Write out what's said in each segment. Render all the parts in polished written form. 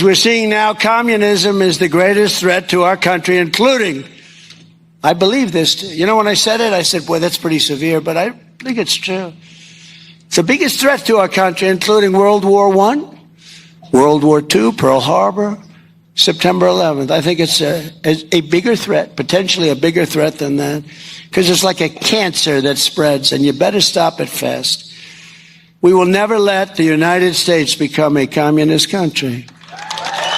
We're seeing now communism is the greatest threat to our country, including, I believe this, you know, when I said it, I said, boy, that's pretty severe, but I think it's true. It's the biggest threat to our country, including World War I, World War II, Pearl Harbor, September 11th. I think it's a bigger threat, potentially a bigger threat than that, because it's like a cancer that spreads, and you better stop it fast. We will never let the United States become a communist country.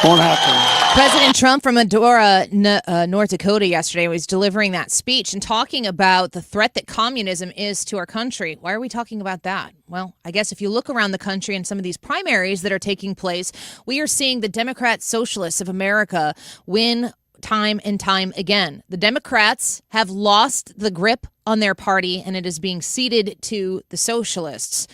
Won't happen. President Trump from Medora, North Dakota yesterday was delivering that speech and talking about the threat that communism is to our country. Why are we talking about that? Well, I guess if you look around the country and some of these primaries that are taking place, we are seeing the Democrat Socialists of America win time and time again. The Democrats have lost the grip on their party, and it is being ceded to the socialists.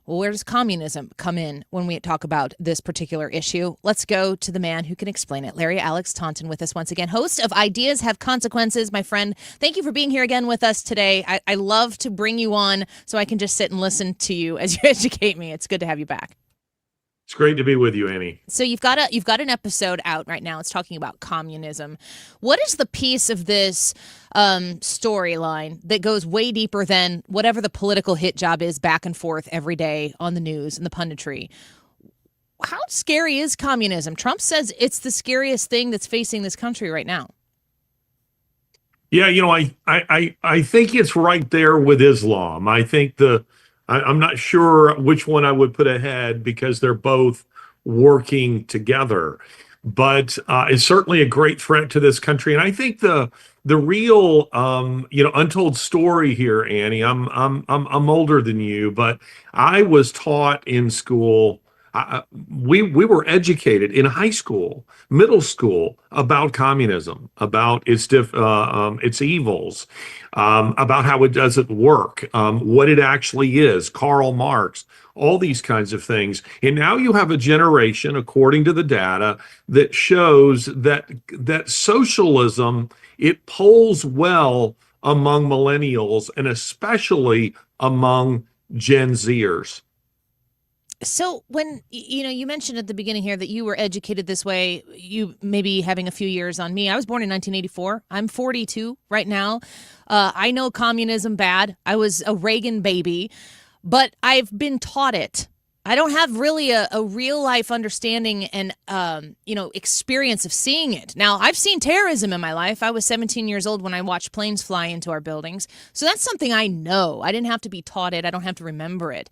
Well, where does communism come in when we talk about this particular issue? Let's go to the man who can explain it. Larry Alex Taunton with us once again, host of Ideas Have Consequences. My friend, thank you for being here again with us today. I love to bring you on so I can just sit and listen to you as you educate me. It's good to have you back. It's great to be with you, Annie. So you've got an episode out right now. It's talking about communism. What is the piece of this storyline that goes way deeper than whatever the political hit job is back and forth every day on the news and the punditry? How scary is communism? Trump says it's the scariest thing that's facing this country right now. Yeah, you know, I think it's right there with Islam. I think I'm not sure which one I would put ahead because they're both working together. But it's certainly a great threat to this country. And I think the real untold story here, Annie. I'm older than you, but I was taught in school. We were educated in high school, middle school about communism, about its evils, about how it doesn't work, what it actually is, Karl Marx, all these kinds of things. And now you have a generation, according to the data, that shows that socialism, it polls well among millennials and especially among Gen Zers. So when, you mentioned at the beginning here that you were educated this way, you maybe having a few years on me. I was born in 1984. I'm 42 right now. I know communism bad. I was a Reagan baby, but I've been taught it. I don't have really a real life understanding and, experience of seeing it. Now, I've seen terrorism in my life. I was 17 years old when I watched planes fly into our buildings. So that's something I know. I didn't have to be taught it. I don't have to remember it.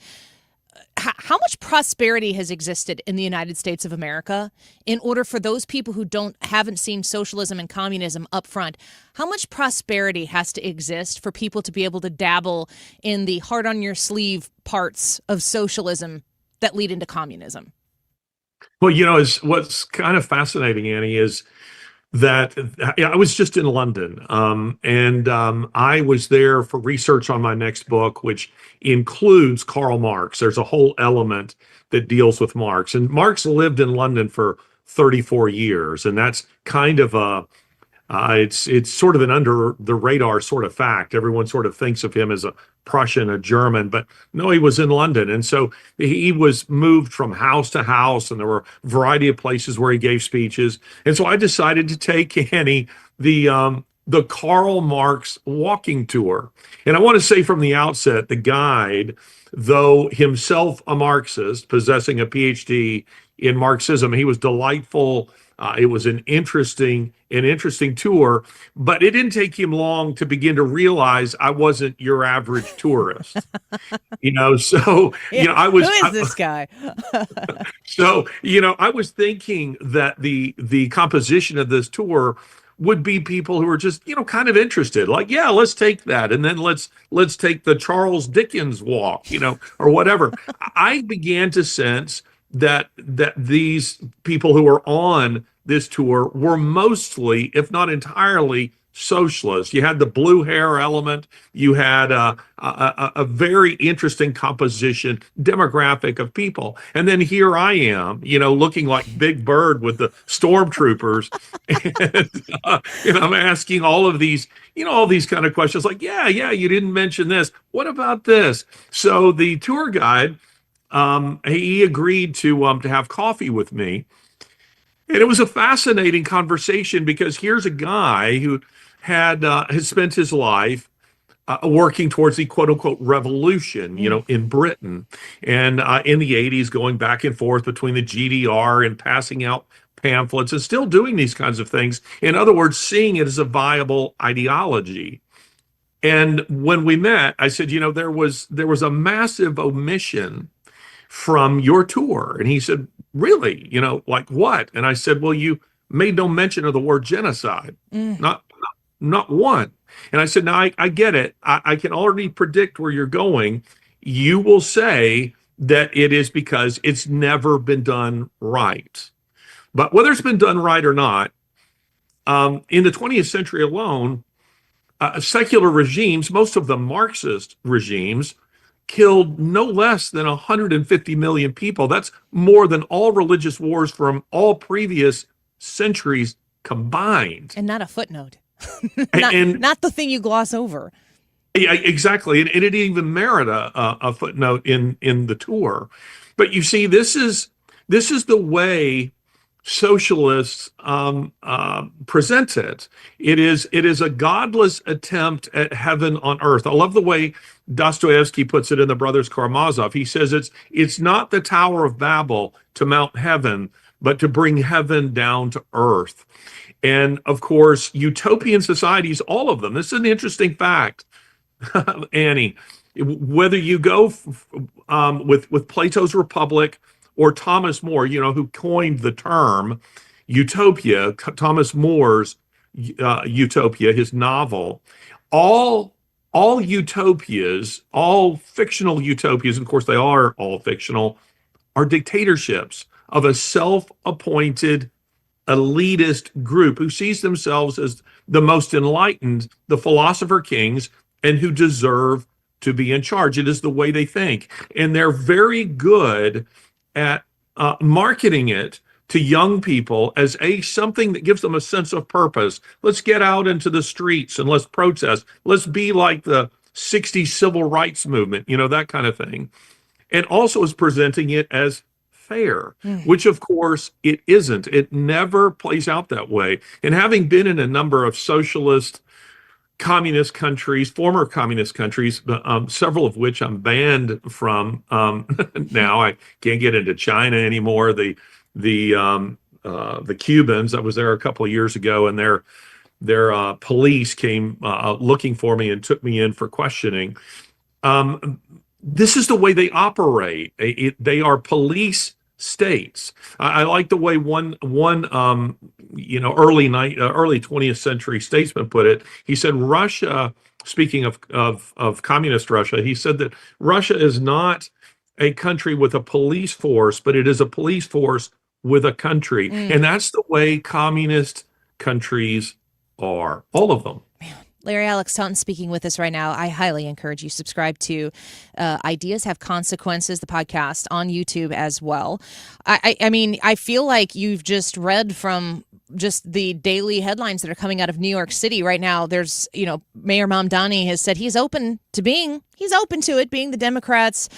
How much prosperity has existed in the United States of America in order for those people who haven't seen socialism and communism up front? How much prosperity has to exist for people to be able to dabble in the heart on your sleeve parts of socialism that lead into communism? Well, what's kind of fascinating, Annie, is that I was just in London, and I was there for research on my next book, which includes Karl Marx. There's a whole element that deals with Marx, and Marx lived in London for 34 years, and that's kind of it's sort of an under the radar sort of fact. Everyone sort of thinks of him as a Prussian, a German, but no, he was in London. And so he was moved from house to house, and there were a variety of places where he gave speeches. And so I decided to take Annie the Karl Marx walking tour. And I want to say from the outset, the guide, though himself a Marxist, possessing a PhD in Marxism, he was delightful. It was an interesting tour, but it didn't take him long to begin to realize I wasn't your average tourist. So I was. Who is this guy? So I was thinking that the composition of this tour would be people who are just kind of interested, like, yeah, let's take that, and then let's take the Charles Dickens walk, or whatever. I began to sense that these people who were on this tour were mostly, if not entirely, socialists. You had the blue hair element. You had a very interesting composition, demographic of people. And then here I am, looking like Big Bird with the stormtroopers. And I'm asking all of these, all these kind of questions like, yeah, you didn't mention this. What about this? So the tour guide, he agreed to have coffee with me. And it was a fascinating conversation because here's a guy who has spent his life working towards the quote unquote revolution, in Britain, and in the 80s, going back and forth between the GDR and passing out pamphlets and still doing these kinds of things. In other words, seeing it as a viable ideology. And when we met, I said, there was a massive omission from your tour. And he said, really? Like what? And I said, well, you made no mention of the word genocide, not one. And I said, now I get it. I can already predict where you're going. You will say that it is because it's never been done right. But whether it's been done right or not, in the 20th century alone, secular regimes, most of the Marxist regimes, killed no less than 150 million people. That's more than all religious wars from all previous centuries combined. And not a footnote. and not the thing you gloss over. Yeah, exactly. And it didn't even merit a footnote in the tour. But you see, this is the way socialists present it. It is a godless attempt at heaven on earth. I love the way Dostoevsky puts it in The Brothers Karamazov. He says it's not the Tower of Babel to mount heaven, but to bring heaven down to earth. And of course, utopian societies, all of them. This is an interesting fact, Annie. Whether you go with Plato's Republic or Thomas More, who coined the term utopia, Thomas More's Utopia, his novel, all utopias, all fictional utopias, of course they are all fictional, are dictatorships of a self-appointed elitist group who sees themselves as the most enlightened, the philosopher kings, and who deserve to be in charge. It is the way they think. And they're very good at marketing it to young people as something that gives them a sense of purpose. Let's get out into the streets and let's protest. Let's be like the 60s civil rights movement, that kind of thing. And also is presenting it as fair, which of course it isn't. It never plays out that way. And having been in a number of socialist, communist countries, former communist countries, several of which I'm banned from now. I can't get into China anymore. The Cubans, I was there a couple of years ago, and their police came looking for me and took me in for questioning. This is the way they operate. They are police states. I like the way one early 20th century statesman put it. He said Russia, speaking of communist Russia, he said that Russia is not a country with a police force, but it is a police force with a country. And that's the way communist countries are, all of them. Larry, Alex Taunton speaking with us right now. I highly encourage you subscribe to Ideas Have Consequences, the podcast on YouTube as well. I mean, I feel like you've just read from just the daily headlines that are coming out of New York City right now. There's, Mayor Mamdani has said he's open to it, being the Democrats'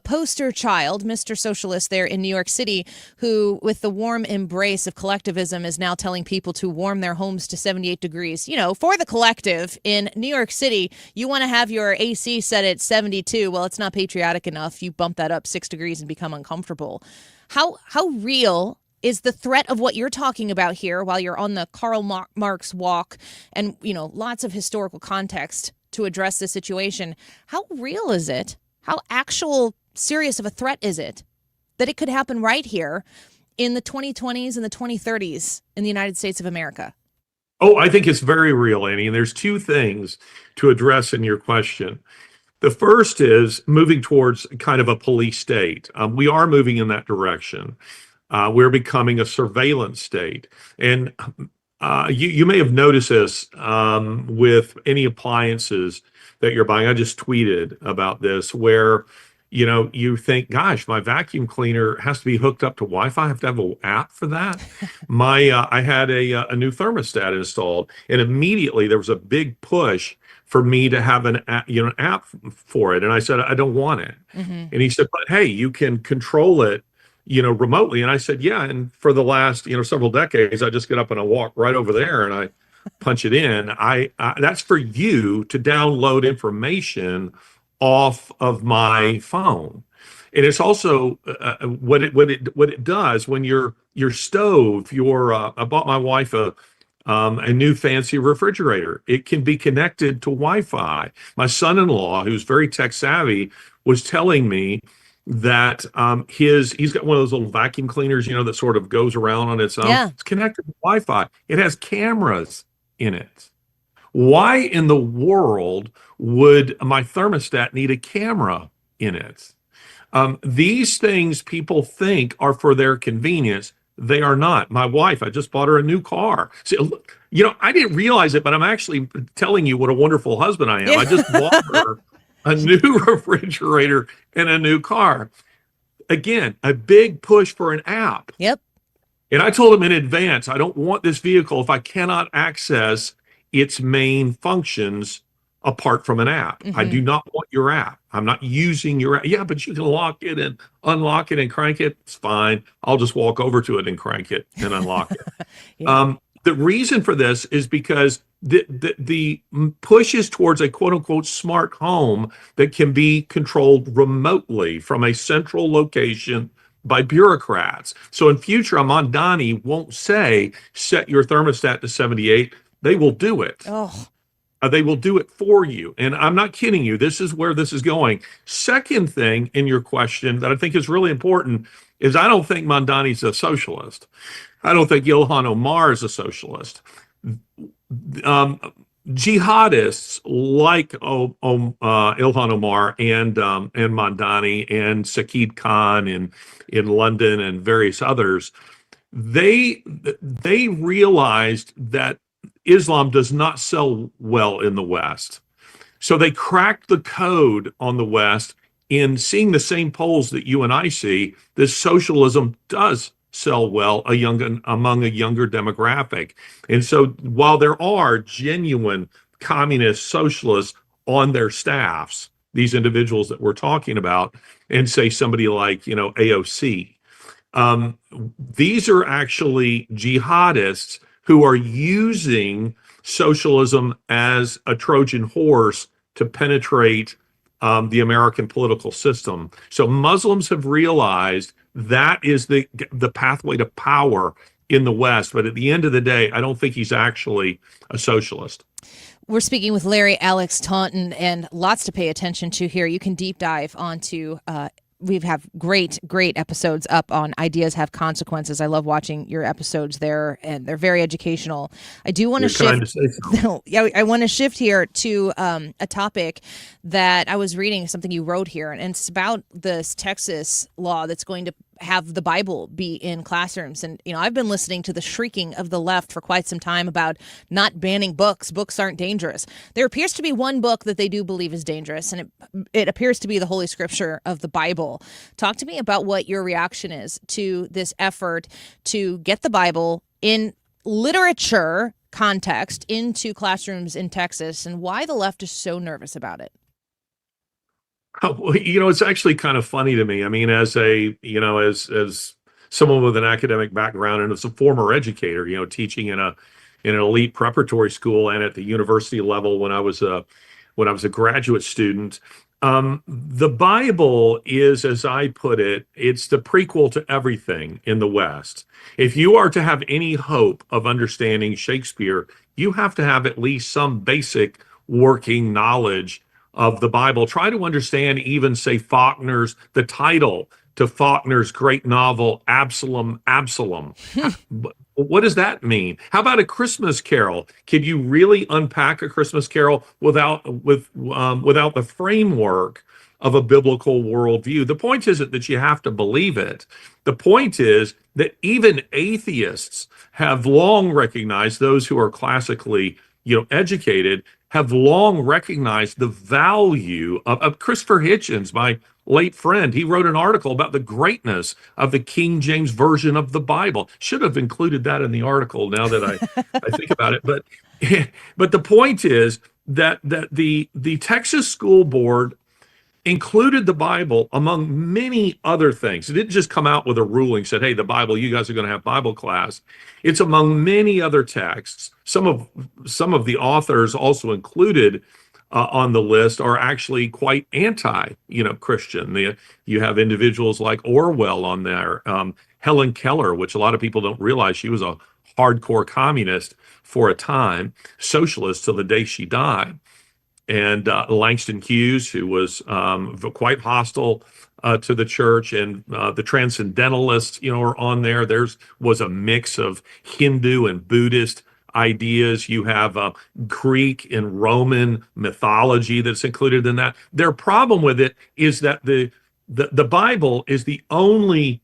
poster child, Mr. Socialist there in New York City, who, with the warm embrace of collectivism, is now telling people to warm their homes to 78 degrees. For the collective in New York City, you want to have your AC set at 72. Well, it's not patriotic enough. You bump that up 6 degrees and become uncomfortable. How real is the threat of what you're talking about here while you're on the Karl Marx walk and, lots of historical context to address the situation? How real is it? How actual serious of a threat is it that it could happen right here in the 2020s and the 2030s in the United States of America? Oh, I think it's very real, Annie. And there's two things to address in your question. The first is moving towards kind of a police state. We are moving in that direction. We're becoming a surveillance state. And you may have noticed this with any appliances that you're buying. I just tweeted about this where, you think, gosh, my vacuum cleaner has to be hooked up to Wi-Fi. I have to have an app for that. I had a new thermostat installed, and immediately there was a big push for me to have an app for it. And I said, I don't want it. And he said, but hey, you can control it remotely? And I said, yeah. And for the last, several decades, I just get up and I walk right over there and I punch it in. That's for you to download information off of my phone. And it's also what it does when your stove, I bought my wife a new fancy refrigerator. It can be connected to Wi-Fi. My son-in-law, who's very tech savvy, was telling me that he's got one of those little vacuum cleaners, that sort of goes around on its own. Yeah. It's connected to Wi-Fi. It has cameras in it. Why in the world would my thermostat need a camera in it? These things people think are for their convenience. They are not. My wife, I just bought her a new car. So, I didn't realize it, but I'm actually telling you what a wonderful husband I am. Yeah. I just bought her a new refrigerator and a new car. Again, a big push for an app. Yep. And I told him in advance, I don't want this vehicle if I cannot access its main functions apart from an app. I do not want your app. I'm not using your app. Yeah, but you can lock it and unlock it and crank it. It's fine. I'll just walk over to it and crank it and unlock it. Yeah. The reason for this is because the push is towards a quote unquote smart home that can be controlled remotely from a central location by bureaucrats. So in future, a Mondani won't say, set your thermostat to 78. They will do it. Oh. They will do it for you. And I'm not kidding you. This is where this is going. Second thing in your question that I think is really important is I don't think Mondani's a socialist. I don't think Ilhan Omar is a socialist. Jihadists like Ilhan Omar and Mondani and Saqib Khan in London and various others, they realized that Islam does not sell well in the West. So they cracked the code on the West in seeing the same polls that you and I see. This socialism does sell well among a younger demographic. And so while there are genuine communist socialists on their staffs, these individuals that we're talking about, and say somebody like, AOC, these are actually jihadists who are using socialism as a Trojan horse to penetrate the American political system. So Muslims have realized that is the pathway to power in the West. But at the end of the day, I don't think he's actually a socialist. We're speaking with Alex Taunton, and lots to pay attention to here. You can deep dive onto we have great episodes up on Ideas Have Consequences. I love watching your episodes there, and they're very educational. I do want to shift. I want to shift here to a topic that I was reading, something you wrote here, and it's about this Texas law that's going to have the Bible be in classrooms. And, I've been listening to the shrieking of the left for quite some time about not banning books. Books aren't dangerous. There appears to be one book that they do believe is dangerous, and it appears to be the Holy Scripture of the Bible. Talk to me about what your reaction is to this effort to get the Bible in literature context into classrooms in Texas, and why the left is so nervous about it. Well, it's actually kind of funny to me. I mean, as as someone with an academic background and as a former educator, teaching in an elite preparatory school and at the university level when I was a graduate student, the Bible is, as I put it, it's the prequel to everything in the West. If you are to have any hope of understanding Shakespeare, you have to have at least some basic working knowledge of the Bible. Try to understand even, say, the title to Faulkner's great novel, Absalom. What does that mean? How about A Christmas Carol? Can you really unpack A Christmas Carol without the framework of a biblical worldview? The point isn't that you have to believe it. The point is that even atheists have long recognized, those who are classically educated, have long recognized the value of Christopher Hitchens, my late friend. He wrote an article about the greatness of the King James Version of the Bible. Should have included that in the article now that I think about it. But the point is that the Texas School Board included the Bible among many other things. It didn't just come out with a ruling, said, hey, the Bible, you guys are going to have Bible class. It's among many other texts. Some of the authors also included on the list are actually quite anti, Christian. You have individuals like Orwell on there, Helen Keller, which a lot of people don't realize she was a hardcore communist for a time, socialist till the day she died. And Langston Hughes, who was quite hostile to the church, and the Transcendentalists, are on there. Was a mix of Hindu and Buddhist ideas. You have Greek and Roman mythology that's included in that. Their problem with it is that the Bible is the only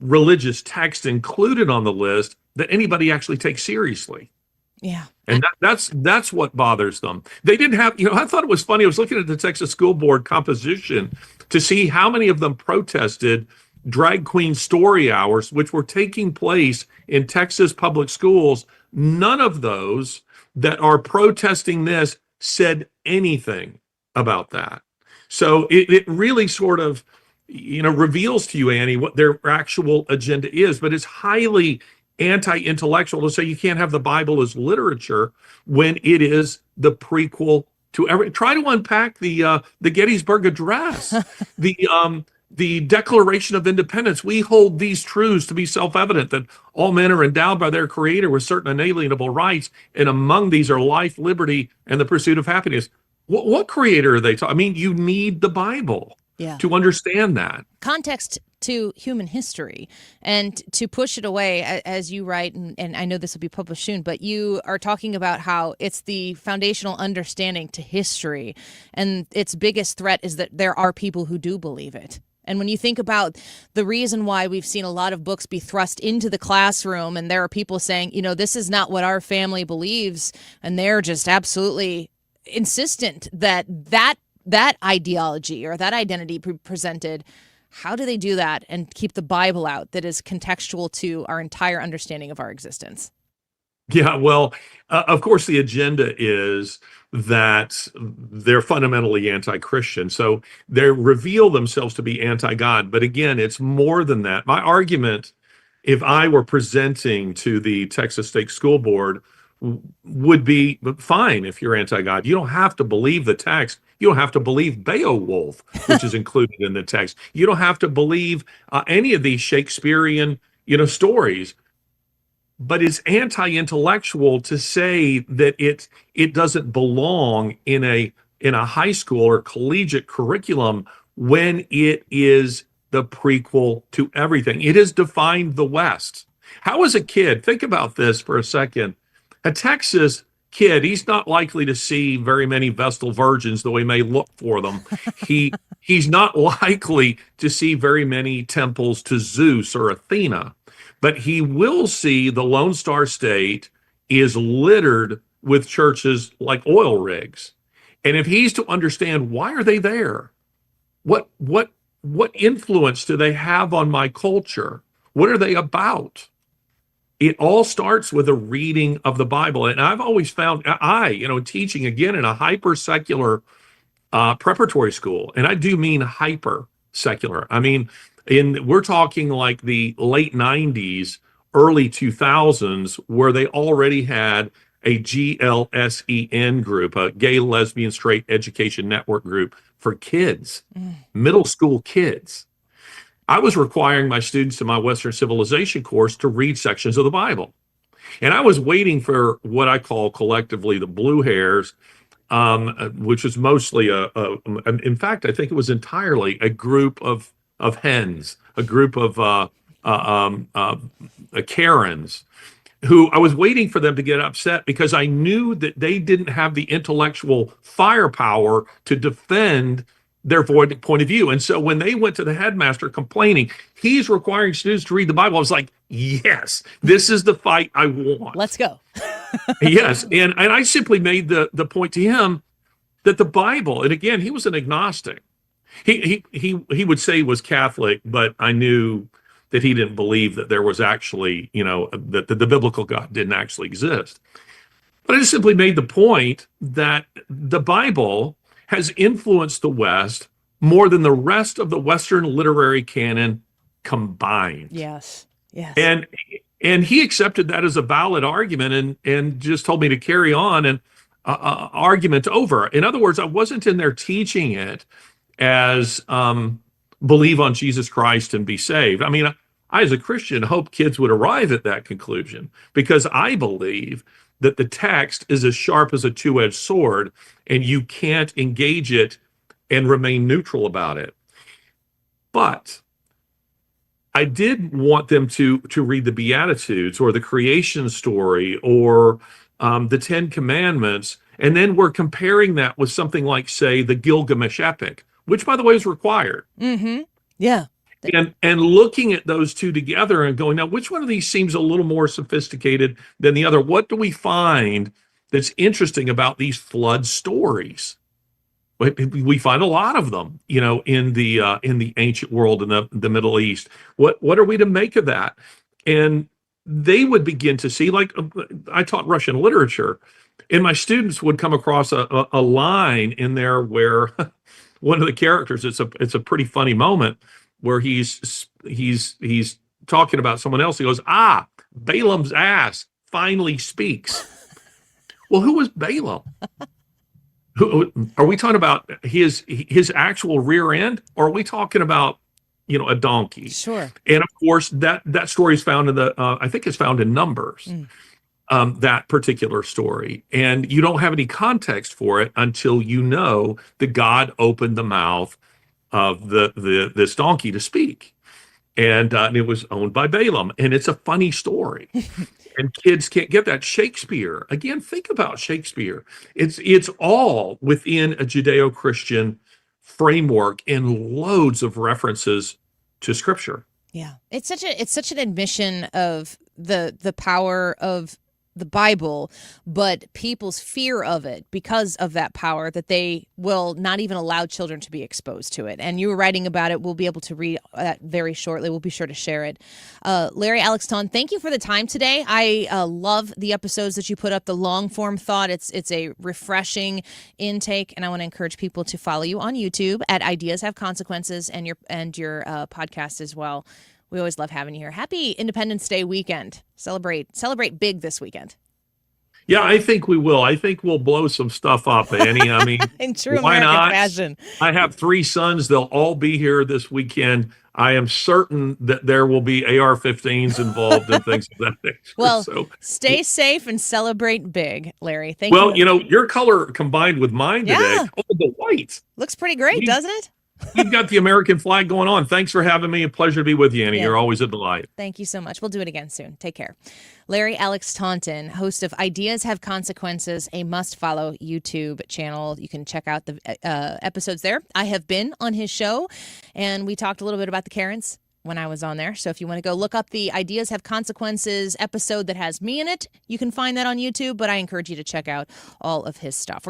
religious text included on the list that anybody actually takes seriously. Yeah. And that's what bothers them. They didn't have, I thought it was funny. I was looking at the Texas School Board composition to see how many of them protested drag queen story hours, which were taking place in Texas public schools. None of those that are protesting this said anything about that. So it really sort of, reveals to you, Annie, what their actual agenda is, but it's highly anti-intellectual to say you can't have the Bible as literature when it is the prequel to every. Try to unpack the Gettysburg Address, the Declaration of Independence. We hold these truths to be self-evident, that all men are endowed by their Creator with certain unalienable rights, and among these are life, liberty, and the pursuit of happiness. What Creator are they talking? I mean, you need the Bible to understand that. Context to human history, and to push it away, as you write, and I know this will be published soon, but you are talking about how it's the foundational understanding to history, and its biggest threat is that there are people who do believe it. And when you think about the reason why we've seen a lot of books be thrust into the classroom, and there are people saying, this is not what our family believes, and they're just absolutely insistent that ideology or that identity presented. How do they do that and keep the Bible out that is contextual to our entire understanding of our existence? Yeah, well, of course, the agenda is that they're fundamentally anti-Christian. So they reveal themselves to be anti-God. But again, it's more than that. My argument, if I were presenting to the Texas State School Board, would be fine if you're anti-God. You don't have to believe the text. You don't have to believe Beowulf, which is included in the text. You don't have to believe any of these Shakespearean, stories. But it's anti-intellectual to say that it doesn't belong in a high school or collegiate curriculum when it is the prequel to everything. It has defined the West. How is a kid? Think about this for a second. A Texas kid, he's not likely to see very many Vestal Virgins, though he may look for them. He's not likely to see very many temples to Zeus or Athena, but he will see the Lone Star State is littered with churches like oil rigs. And if he's to understand, why are they there? What influence do they have on my culture? What are they about? It all starts with a reading of the Bible. And I've always found, teaching again in a hyper-secular preparatory school, and I do mean hyper-secular. I mean, we're talking like the late 90s, early 2000s, where they already had a GLSEN group, a Gay, Lesbian, Straight Education Network group for kids, middle school kids. I was requiring my students in my Western Civilization course to read sections of the Bible. And I was waiting for what I call collectively the blue hairs, which was mostly in fact, I think it was entirely a group of hens, a group of Karens, who I was waiting for them to get upset because I knew that they didn't have the intellectual firepower to defend their point of view. And so when they went to the headmaster complaining, he's requiring students to read the Bible, I was like, yes, this is the fight I want. Let's go. Yes. And I simply made the point to him that the Bible, and again, he was an agnostic. He would say he was Catholic, but I knew that he didn't believe that there was actually, that the biblical God didn't actually exist. But I just simply made the point that the Bible has influenced the West more than the rest of the Western literary canon combined. Yes. Yes. And he accepted that as a valid argument and just told me to carry on and argument over. In other words, I wasn't in there teaching it as believe on Jesus Christ and be saved. I mean, I, as a Christian, hope kids would arrive at that conclusion because I believe that the text is as sharp as a two-edged sword and you can't engage it and remain neutral about it. But I did want them to read the Beatitudes or the creation story or the Ten Commandments, and then we're comparing that with something like, say, the Gilgamesh epic, which, by the way, is required. Mm-hmm. Yeah. And looking at those two together and going, now, which one of these seems a little more sophisticated than the other? What do we find that's interesting about these flood stories? We find a lot of them, you know, in the ancient world, in the Middle East. What are we to make of that? And they would begin to see, like, I taught Russian literature, and my students would come across a line in there where one of the characters, it's a pretty funny moment where he's talking about someone else. He goes, Balaam's ass finally speaks. Well, who was Balaam? Are we talking about his actual rear end, or are we talking about, you know, a donkey? Sure. And of course, that story is found in the I think it's found in Numbers, that particular story, and you don't have any context for it until you know that God opened the mouth of this donkey to speak, and it was owned by Balaam, and it's a funny story. And kids can't get that. Shakespeare, again, think about Shakespeare. It's all within a Judeo-Christian framework and loads of references to Scripture. Yeah, it's such an admission of the power of the Bible, but people's fear of it because of that power, that they will not even allow children to be exposed to it. And you were writing about it. We'll be able to read that very shortly. We'll be sure to share it. Larry, Alex Taunton, thank you for the time today. I love the episodes that you put up, the long form thought. It's a refreshing intake, and I want to encourage people to follow you on YouTube at Ideas Have Consequences, and your podcast as well. We always love having you here. Happy Independence Day weekend. Celebrate big this weekend. Yeah, I think we will. I think we'll blow some stuff up, Annie. I mean, in true why American not? fashion. I have 3 sons. They'll all be here this weekend. I am certain that there will be AR-15s involved and things of that nature. Well, so, stay safe and celebrate big, Larry. Thank you. well, you know, your color combined with mine today. Yeah. Oh, the white. Looks pretty great, doesn't it? We've got the American flag going on. Thanks for having me. A pleasure to be with you, Annie. Yeah. You're always a delight. Thank you so much. We'll do it again soon. Take care. Larry Alex Taunton, host of Ideas Have Consequences, a must-follow YouTube channel. You can check out the episodes there. I have been on his show, and we talked a little bit about the Karens when I was on there. So if you want to go look up the Ideas Have Consequences episode that has me in it, you can find that on YouTube, but I encourage you to check out all of his stuff.